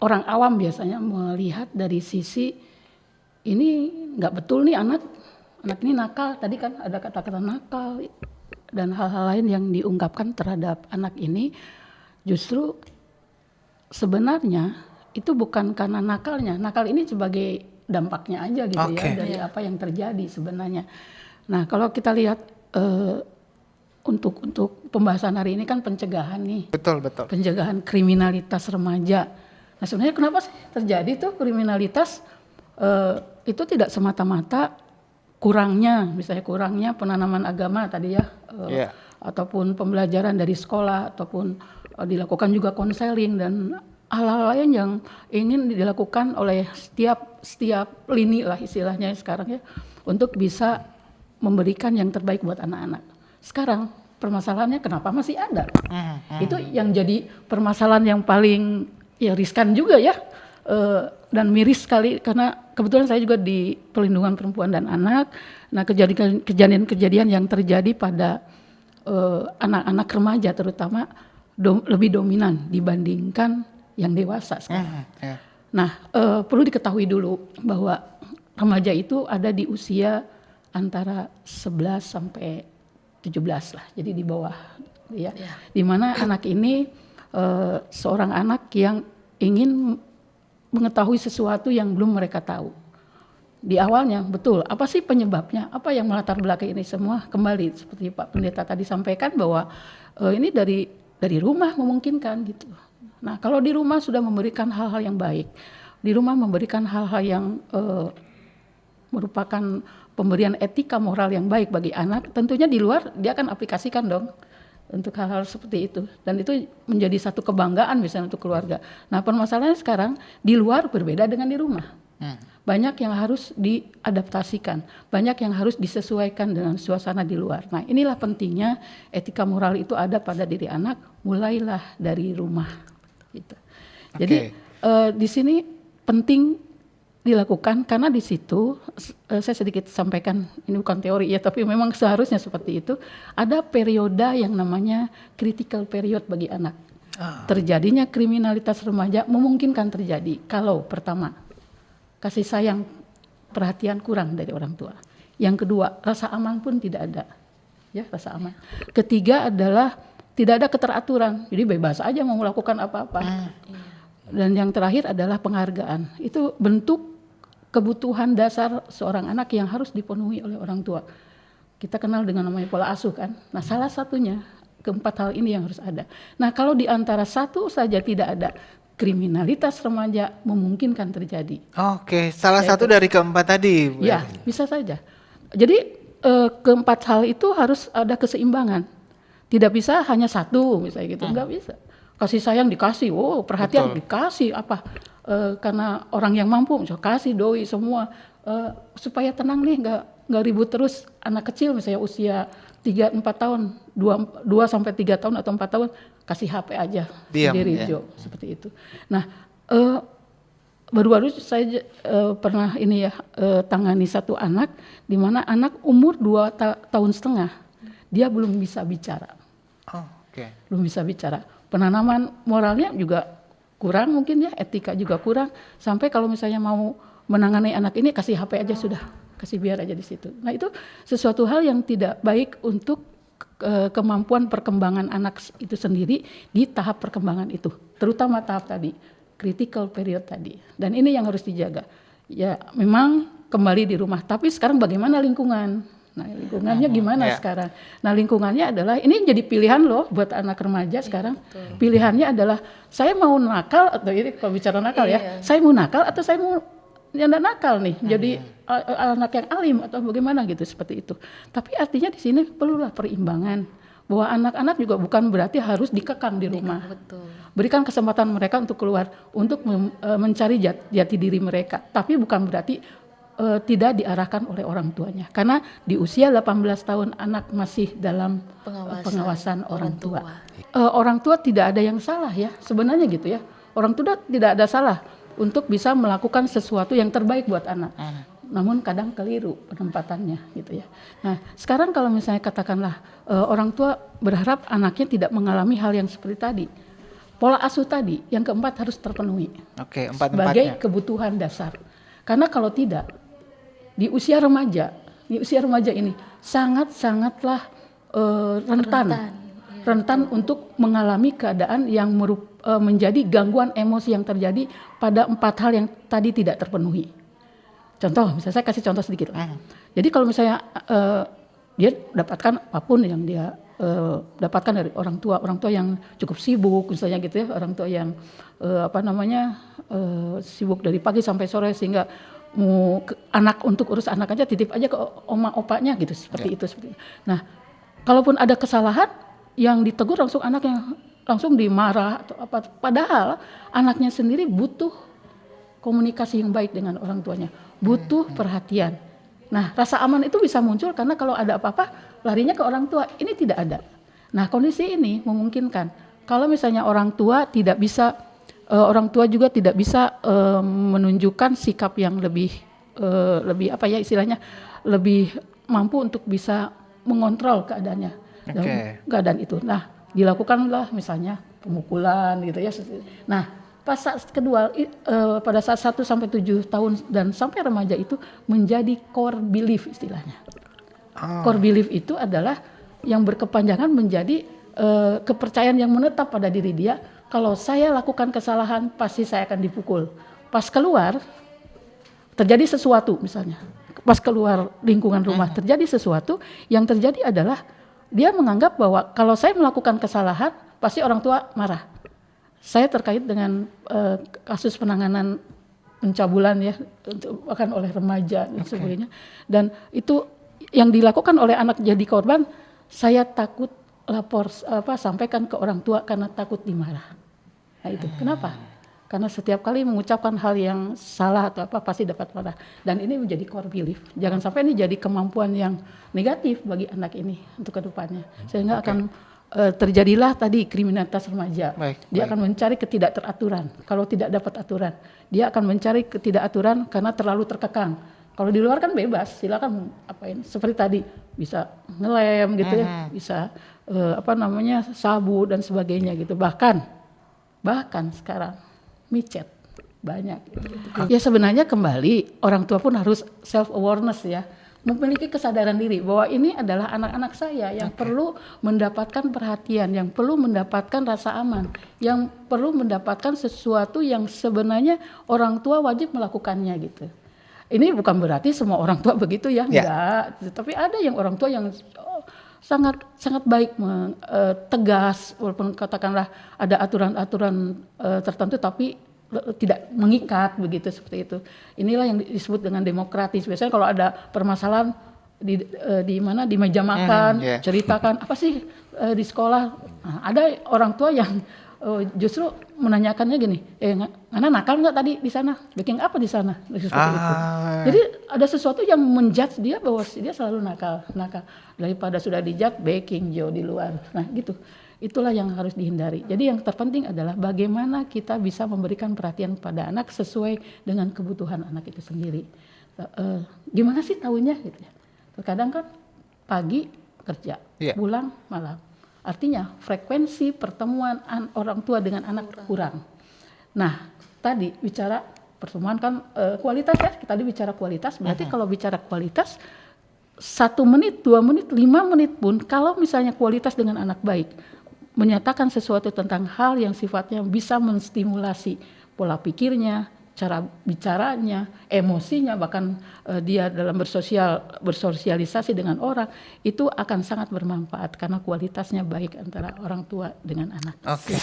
orang awam biasanya melihat dari sisi ini nggak betul nih anak ini nakal, tadi kan ada kata-kata nakal dan hal-hal lain yang diungkapkan terhadap anak ini, justru sebenarnya itu bukan karena nakalnya, nakal ini sebagai dampaknya aja gitu ya dari apa yang terjadi sebenarnya. Nah kalau kita lihat untuk pembahasan hari ini kan pencegahan nih, betul. pencegahan kriminalitas remaja. Nah sebenarnya kenapa sih terjadi tuh kriminalitas? Itu tidak semata-mata misalnya kurangnya penanaman agama tadi ya, ataupun pembelajaran dari sekolah, ataupun dilakukan juga konseling dan hal-hal lain yang ingin dilakukan oleh setiap lini lah istilahnya sekarang ya, untuk bisa memberikan yang terbaik buat anak-anak. Sekarang permasalahannya kenapa masih ada? Itu yang jadi permasalahan yang paling ya riskan juga ya, dan miris sekali karena kebetulan saya juga di perlindungan perempuan dan anak. Nah kejadian-kejadian yang terjadi pada anak-anak remaja terutama lebih dominan dibandingkan yang dewasa sekarang. Nah perlu diketahui dulu bahwa remaja itu ada di usia antara 11 sampai 17 lah, jadi di bawah ya. Dimana anak ini seorang anak yang ingin mengetahui sesuatu yang belum mereka tahu. Di awalnya betul, apa sih penyebabnya, apa yang melatar belakang ini semua, kembali seperti Pak Pendeta tadi sampaikan bahwa ini dari rumah memungkinkan gitu. Nah kalau di rumah sudah memberikan hal-hal yang baik, di rumah memberikan hal-hal yang merupakan pemberian etika moral yang baik bagi anak, tentunya di luar dia akan aplikasikan dong untuk hal-hal seperti itu, dan itu menjadi satu kebanggaan misalnya untuk keluarga. Nah permasalahannya sekarang di luar berbeda dengan di rumah. Banyak yang harus diadaptasikan, banyak yang harus disesuaikan dengan suasana di luar. Nah inilah pentingnya etika moral itu ada pada diri anak, mulailah dari rumah gitu. Jadi di sini penting dilakukan karena di situ saya sedikit sampaikan, ini bukan teori ya, tapi memang seharusnya seperti itu. Ada periode yang namanya critical period bagi anak. Terjadinya kriminalitas remaja memungkinkan terjadi kalau pertama kasih sayang, perhatian kurang dari orang tua. Yang kedua rasa aman pun tidak ada, ya rasa aman. Ketiga adalah tidak ada keteraturan, jadi bebas aja mau melakukan apa-apa. Dan yang terakhir adalah penghargaan. Itu bentuk kebutuhan dasar seorang anak yang harus dipenuhi oleh orang tua. Kita kenal dengan namanya pola asuh kan. Nah salah satunya keempat hal ini yang harus ada. Nah kalau di antara satu saja tidak ada, kriminalitas remaja memungkinkan terjadi. Salah satu dari keempat tadi. Ya bisa saja. Jadi keempat hal itu harus ada keseimbangan. Tidak bisa hanya satu misalnya gitu, enggak bisa. Kasih sayang dikasih, perhatian dikasih apa, karena orang yang mampu misalnya kasih doi semua, supaya tenang nih, nggak ribut terus. Anak kecil misalnya usia 3-4 tahun, 2 sampai 3 tahun atau 4 tahun kasih HP aja, sendiri seperti itu. Nah baru-baru saya pernah ini ya, tangani satu anak di mana anak umur 2 tahun setengah dia belum bisa bicara. Belum bisa bicara. Penanaman moralnya juga kurang mungkin ya, etika juga kurang. Sampai kalau misalnya mau menangani anak ini kasih HP aja sudah, kasih biar aja di situ. Nah itu sesuatu hal yang tidak baik untuk kemampuan perkembangan anak itu sendiri di tahap perkembangan itu. Terutama tahap tadi, critical period tadi. Dan ini yang harus dijaga. Ya memang kembali di rumah, tapi sekarang bagaimana lingkungan? Nah lingkungannya gimana sekarang? Nah lingkungannya adalah, ini jadi pilihan loh buat anak remaja sekarang. Pilihannya adalah saya mau nakal, atau ini kalau bicara nakal saya mau nakal atau saya mau yang nakal nih, jadi anak yang alim atau bagaimana gitu, seperti itu. Tapi artinya di sini perlulah perimbangan, bahwa anak-anak juga bukan berarti harus dikekang di rumah. Berikan kesempatan mereka untuk keluar, untuk mencari jati diri mereka. Tapi bukan berarti tidak diarahkan oleh orang tuanya, karena di usia 18 tahun anak masih dalam pengawasan orang tua. Orang tua tidak ada yang salah ya sebenarnya gitu ya, orang tua tidak ada salah untuk bisa melakukan sesuatu yang terbaik buat anak, namun kadang keliru penempatannya gitu ya. Nah sekarang kalau misalnya katakanlah orang tua berharap anaknya tidak mengalami hal yang seperti tadi, pola asuh tadi yang keempat harus terpenuhi. Oke, sebagai kebutuhan dasar. Karena kalau tidak, di usia remaja ini sangatlah rentan untuk mengalami keadaan yang menjadi gangguan emosi yang terjadi pada 4 hal yang tadi tidak terpenuhi. Contoh, misalnya saya kasih contoh sedikit lah. Jadi kalau misalnya dia dapatkan apapun yang dia dapatkan dari orang tua yang cukup sibuk misalnya gitu ya, orang tua yang sibuk dari pagi sampai sore sehingga anak untuk urus anak aja titip aja ke oma opanya gitu, seperti itu. Nah, kalaupun ada kesalahan yang ditegur langsung anaknya langsung dimarah atau apa, padahal anaknya sendiri butuh komunikasi yang baik dengan orang tuanya, butuh perhatian. Nah, rasa aman itu bisa muncul karena kalau ada apa-apa larinya ke orang tua. Ini tidak ada. Nah, kondisi ini memungkinkan kalau misalnya orang tua juga tidak bisa menunjukkan sikap yang lebih lebih mampu untuk bisa mengontrol keadaannya. Keadaan itu. Nah, dilakukanlah misalnya pemukulan gitu ya. Nah, pas saat kedua pada saat 1 sampai 7 tahun dan sampai remaja itu menjadi core belief istilahnya. Core belief itu adalah yang berkepanjangan menjadi kepercayaan yang menetap pada diri dia, kalau saya lakukan kesalahan pasti saya akan dipukul. Pas keluar terjadi sesuatu misalnya. Pas keluar lingkungan rumah terjadi sesuatu, yang terjadi adalah dia menganggap bahwa kalau saya melakukan kesalahan pasti orang tua marah. Saya terkait dengan kasus penanganan pencabulan ya, bahkan oleh remaja dan sebagainya. Dan itu yang dilakukan oleh anak jadi korban, saya takut lapor sampaikan ke orang tua karena takut dimarah. Nah itu kenapa? Karena setiap kali mengucapkan hal yang salah atau apa pasti dapat marah. Dan ini menjadi core belief. Jangan sampai ini jadi kemampuan yang negatif bagi anak ini untuk kedepannya. Sehingga akan terjadilah tadi kriminalitas remaja. Dia akan mencari ketidakteraturan. Kalau tidak dapat aturan, dia akan mencari ketidakaturan karena terlalu terkekang. Kalau di luar kan bebas, silakan apain. Seperti tadi bisa ngelem gitu ya, bisa sabu dan sebagainya gitu. Bahkan sekarang micet banyak. Gitu. Ya sebenarnya kembali orang tua pun harus self awareness ya. Memiliki kesadaran diri bahwa ini adalah anak-anak saya yang perlu mendapatkan perhatian, yang perlu mendapatkan rasa aman, yang perlu mendapatkan sesuatu yang sebenarnya orang tua wajib melakukannya gitu. Ini bukan berarti semua orang tua begitu ya, enggak. Tapi ada yang orang tua yang sangat baik, tegas, walaupun katakanlah ada aturan-aturan tertentu tapi tidak mengikat begitu, seperti itu. Inilah yang disebut dengan demokratis. Biasanya kalau ada permasalahan di meja makan, ceritakan apa sih di sekolah. Nah, ada orang tua yang justru menanyakannya gini, Ngana nakal nggak tadi di sana? Baking apa di sana? Seperti itu. Jadi ada sesuatu yang menjudge dia bahwa dia selalu nakal. Daripada sudah dijudge baking jauh di luar. Nah gitu. Itulah yang harus dihindari. Jadi yang terpenting adalah bagaimana kita bisa memberikan perhatian pada anak sesuai dengan kebutuhan anak itu sendiri. Gimana sih tahunya gitu ya. Terkadang kan pagi kerja, pulang malam. Artinya frekuensi pertemuan orang tua dengan anak kurang. Nah, tadi bicara pertemuan kan kualitas ya. Tadi bicara kualitas, berarti kalau bicara kualitas 1 menit, 2 menit, 5 menit pun kalau misalnya kualitas dengan anak baik, menyatakan sesuatu tentang hal yang sifatnya bisa menstimulasi pola pikirnya, cara bicaranya, emosinya, bahkan dia dalam bersosialisasi dengan orang, itu akan sangat bermanfaat karena kualitasnya baik antara orang tua dengan anak. Oke.